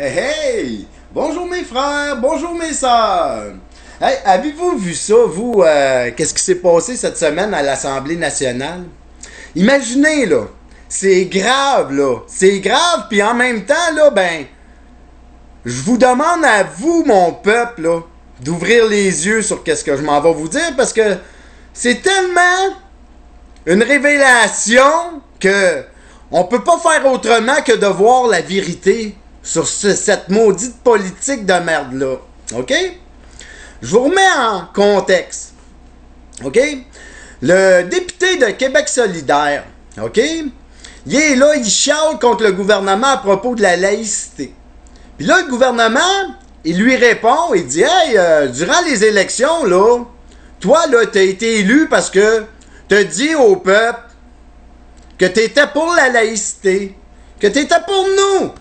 Hey, hey! Bonjour mes frères, bonjour mes sœurs! Hey, avez-vous vu ça, vous, qu'est-ce qui s'est passé cette semaine à l'Assemblée nationale? Imaginez, là, c'est grave, là, c'est grave, puis en même temps, là, ben, je vous demande à vous, mon peuple, là, d'ouvrir les yeux sur qu'est-ce que je m'en vais vous dire, parce que c'est tellement une révélation que on peut pas faire autrement que de voir la vérité sur cette maudite politique de merde-là. OK? Je vous remets en contexte. OK? Le député de Québec solidaire, OK? Il est là, il chiale contre le gouvernement à propos de la laïcité. Puis là, le gouvernement, il lui répond, il dit « Hey, durant les élections, là, toi, là, t'as été élu parce que t'as dit au peuple que t'étais pour la laïcité, que t'étais pour nous.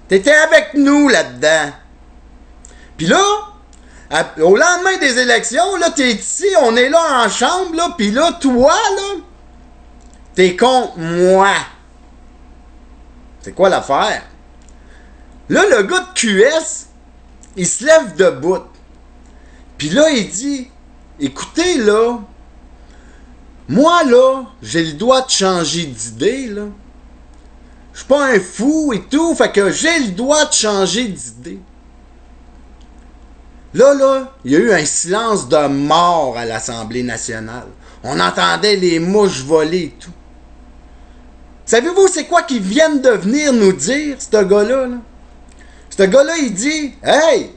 T'étais avec nous là-dedans. Puis là, au lendemain des élections, là, t'es ici, on est là en chambre, là, puis là, toi, là, t'es contre moi. C'est quoi l'affaire? Là, le gars de QS, il se lève debout. Puis là, il dit, écoutez, là, moi, là, j'ai le droit de changer d'idée, là. Je suis pas un fou et tout, fait que j'ai le droit de changer d'idée. Là, il y a eu un silence de mort à l'Assemblée nationale. On entendait les mouches voler et tout. Savez-vous c'est quoi qu'ils viennent de venir nous dire, ce gars-là? Là? Ce gars-là, il dit, « Hey,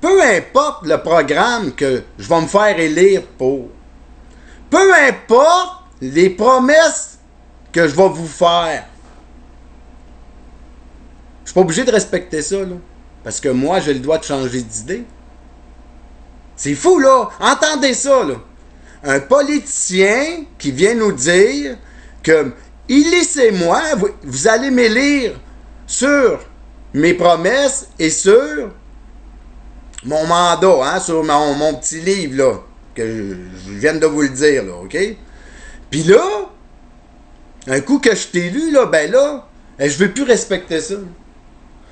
peu importe le programme que je vais me faire élire pour, peu importe les promesses que je vais vous faire, je suis pas obligé de respecter ça, là. Parce que moi, j'ai le droit de changer d'idée. » C'est fou, là. Entendez ça, là. Un politicien qui vient nous dire que laissez-moi, vous allez m'élire sur mes promesses et sur mon mandat, hein, sur mon petit livre, là, que je viens de vous le dire, là, OK? Puis là, un coup que je t'ai élu, là, ben là, je veux plus respecter ça.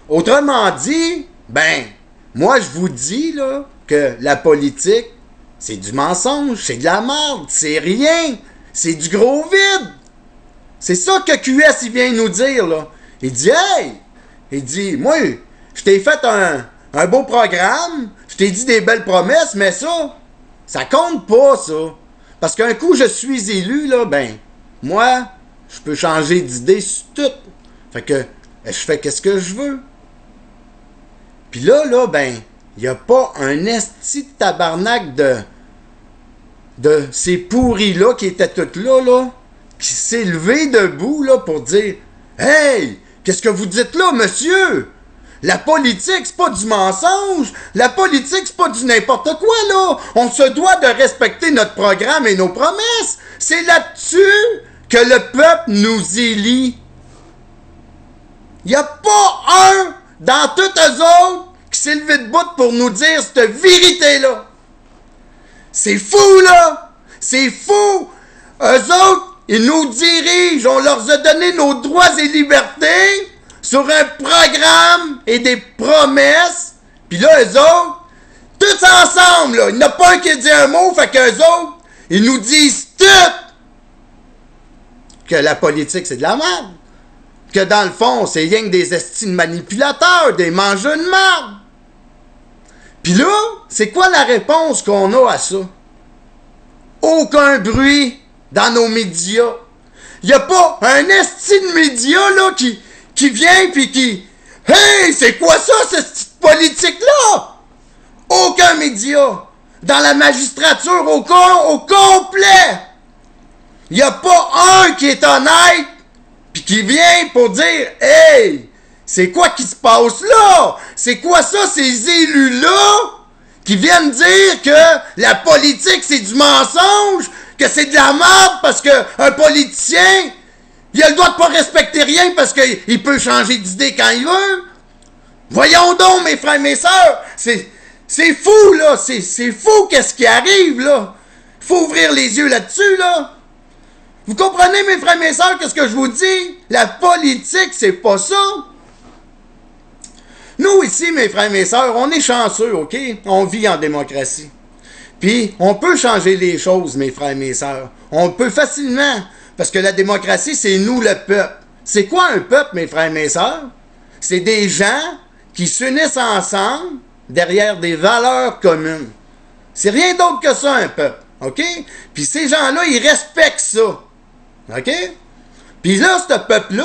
Autrement dit, ben, moi, je vous dis, là, que la politique, c'est du mensonge, c'est de la merde, c'est rien, c'est du gros vide. C'est ça que QS, il vient nous dire, là. Il dit, hey, il dit, moi, je t'ai fait un beau programme, je t'ai dit des belles promesses, mais ça compte pas, ça. Parce qu'un coup, je suis élu, là, ben, moi, je peux changer d'idée sur tout. Fait que, je fais qu'est-ce que je veux. Puis là, ben, il n'y a pas un esti de tabarnak de ces pourris-là qui étaient tous là, qui s'est levé debout, là, pour dire « Hey, qu'est-ce que vous dites là, monsieur? La politique, c'est pas du mensonge. La politique, c'est pas du n'importe quoi, là. On se doit de respecter notre programme et nos promesses. C'est là-dessus que le peuple nous élit. Il n'y a pas un dans tous eux autres qui s'est levé debout pour nous dire cette vérité-là. C'est fou, là! C'est fou! Eux autres, ils nous dirigent, on leur a donné nos droits et libertés sur un programme et des promesses. Puis là, eux autres, tous ensemble, là, il n'y en a pas un qui dit un mot, fait qu'eux autres, ils nous disent tout que la politique, c'est de la merde. Que dans le fond, c'est rien que des estimes manipulateurs, des mangeux de merde. Puis là, c'est quoi la réponse qu'on a à ça? Aucun bruit dans nos médias. Il n'y a pas un esti de média là, qui vient puis qui... Hey, c'est quoi ça, cette politique-là? Aucun média. Dans la magistrature, au complet. Il n'y a pas un qui est honnête puis qui vient pour dire « Hey, c'est quoi qui se passe là? C'est quoi ça, ces élus-là qui viennent dire que la politique, c'est du mensonge, que c'est de la merde parce qu'un politicien, il a le droit de pas respecter rien parce qu'il peut changer d'idée quand il veut? » Voyons donc, mes frères et mes sœurs, c'est fou, là, c'est fou qu'est-ce qui arrive, là. Il faut ouvrir les yeux là-dessus, là. Vous comprenez, mes frères et mes sœurs, qu'est-ce que je vous dis? La politique, c'est pas ça. ici, mes frères et mes sœurs, on est chanceux, OK? On vit en démocratie. Puis, on peut changer les choses, mes frères et mes sœurs. On peut facilement, parce que la démocratie, c'est nous, le peuple. C'est quoi un peuple, mes frères et mes sœurs? C'est des gens qui s'unissent ensemble derrière des valeurs communes. C'est rien d'autre que ça, un peuple, OK? Puis ces gens-là, ils respectent ça, OK? Puis là, ce peuple-là,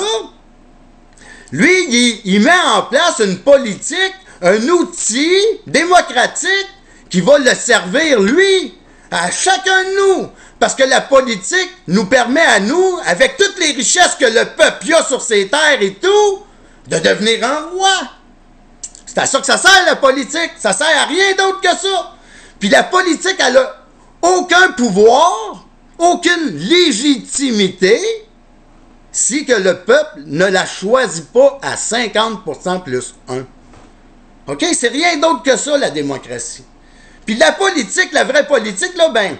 lui, il met en place une politique, un outil démocratique qui va le servir, lui, à chacun de nous. Parce que la politique nous permet à nous, avec toutes les richesses que le peuple a sur ses terres et tout, de devenir un roi. C'est à ça que ça sert, la politique. Ça sert à rien d'autre que ça. Puis la politique, elle a aucun pouvoir, aucune légitimité, si que le peuple ne la choisit pas à 50% plus 1. OK? C'est rien d'autre que ça, la démocratie. Puis la politique, la vraie politique, là, ben,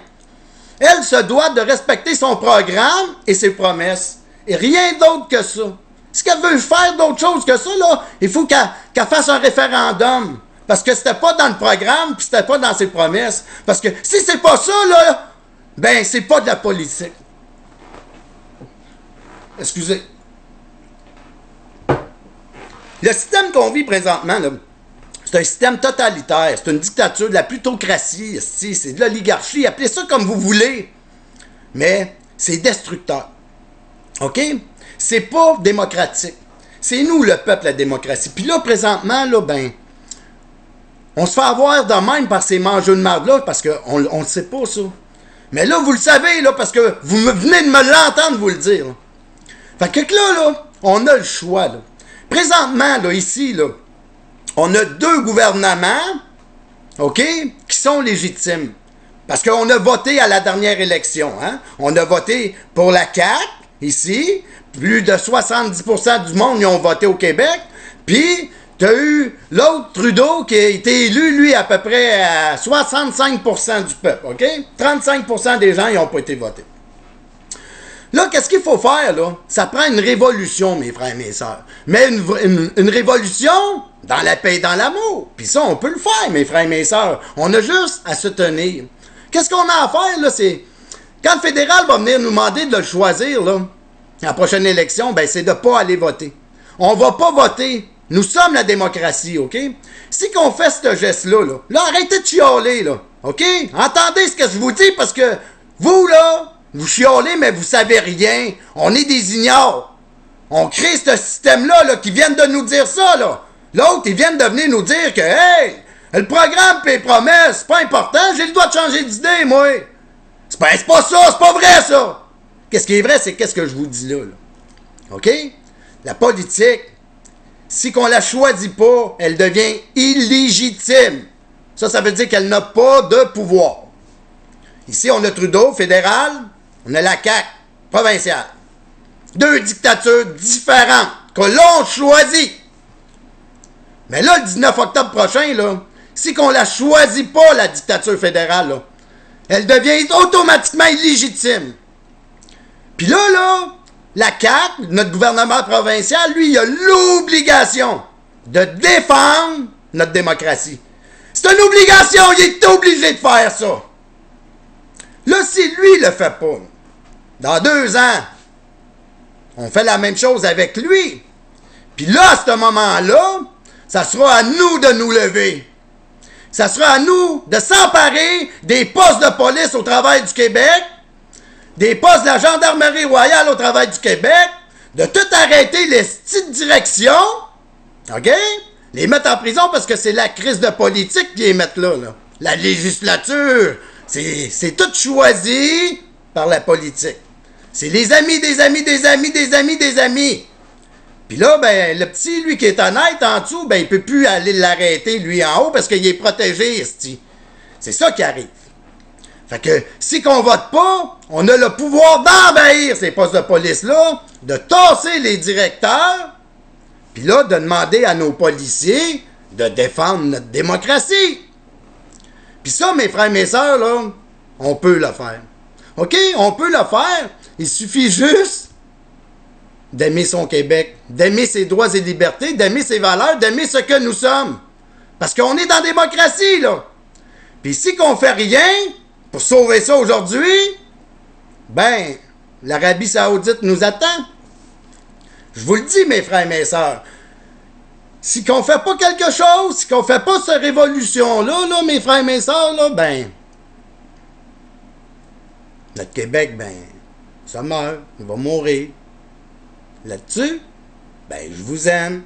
elle se doit de respecter son programme et ses promesses. Et rien d'autre que ça. Si elle veut faire d'autre chose que ça, là, il faut qu'elle fasse un référendum. Parce que c'était pas dans le programme, puis c'était pas dans ses promesses. Parce que si c'est pas ça, là, ben, c'est pas de la politique. Excusez. Le système qu'on vit présentement, là, c'est un système totalitaire, c'est une dictature, de la plutocratie, c'est de l'oligarchie, appelez ça comme vous voulez. Mais c'est destructeur. OK? C'est pas démocratique. C'est nous, le peuple, la démocratie. Puis là, présentement, là, ben, on se fait avoir de même par ces mangeux de marde-là, parce qu'on ne sait pas, ça. Mais là, vous le savez, là, parce que vous venez de me l'entendre vous le dire. Là. Fait que là, on a le choix, là. Présentement, là, ici, là, on a 2 gouvernements, OK, qui sont légitimes. Parce qu'on a voté à la dernière élection, hein. On a voté pour la CAQ, ici. Plus de 70% du monde y ont voté au Québec. Puis, tu as eu l'autre Trudeau qui a été élu, lui, à peu près à 65% du peuple, OK? 35% des gens n'y ont pas été votés. Là, qu'est-ce qu'il faut faire, là? Ça prend une révolution, mes frères et mes sœurs. Mais une révolution dans la paix et dans l'amour. Puis ça, on peut le faire, mes frères et mes sœurs. On a juste à se tenir. Qu'est-ce qu'on a à faire, là? C'est quand le fédéral va venir nous demander de le choisir, là, à la prochaine élection, ben, c'est de ne pas aller voter. On ne va pas voter. Nous sommes la démocratie, OK? Si qu'on fait ce geste-là, là, arrêtez de chialer, là, OK? Entendez ce que je vous dis, parce que vous, là, vous chiolez, mais vous savez rien. On est des ignores. On crée ce système-là, là, qui viennent de nous dire ça, là. L'autre, ils viennent de venir nous dire que, hey, le programme et les promesses, c'est pas important, j'ai le droit de changer d'idée, moi. C'est pas ça, c'est pas vrai, ça. Qu'est-ce qui est vrai, c'est qu'est-ce que je vous dis là. OK? La politique, si qu'on la choisit pas, elle devient illégitime. Ça veut dire qu'elle n'a pas de pouvoir. Ici, on a Trudeau, fédéral, on a la CAQ, provinciale. 2 dictatures différentes que l'on choisit. Mais là, le 19 octobre prochain, là, si qu'on la choisit pas, la dictature fédérale, là, elle devient automatiquement illégitime. Puis là, la CAQ, notre gouvernement provincial, lui, il a l'obligation de défendre notre démocratie. C'est une obligation, il est obligé de faire ça. Là, si lui le fait pas, dans 2 ans, on fait la même chose avec lui. Puis là, à ce moment-là, ça sera à nous de nous lever. Ça sera à nous de s'emparer des postes de police au travail du Québec, des postes de la Gendarmerie royale au travail du Québec, de tout arrêter les petites directions, OK? Les mettre en prison parce que c'est la crise de politique qui les mettent là. La législature, c'est tout choisi par la politique. C'est les amis des amis des amis des amis des amis. Puis là, ben, le petit, lui, qui est honnête en dessous, ben, il peut plus aller l'arrêter, lui, en haut, parce qu'il est protégé, esti. C'est ça qui arrive. Fait que, si qu'on vote pas, on a le pouvoir d'envahir ces postes de police-là, de tasser les directeurs, puis là, de demander à nos policiers de défendre notre démocratie. Puis ça, mes frères et mes sœurs, là, on peut le faire. OK? On peut le faire. Il suffit juste d'aimer son Québec, d'aimer ses droits et libertés, d'aimer ses valeurs, d'aimer ce que nous sommes. Parce qu'on est dans la démocratie, là. Puis si qu'on fait rien pour sauver ça aujourd'hui, ben, l'Arabie Saoudite nous attend. Je vous le dis, mes frères et mes sœurs. Si qu'on fait pas quelque chose, si qu'on fait pas cette révolution-là, là, mes frères et mes sœurs, là, ben, notre Québec, ben, ça meurt, il va mourir. Là-dessus, ben, je vous aime.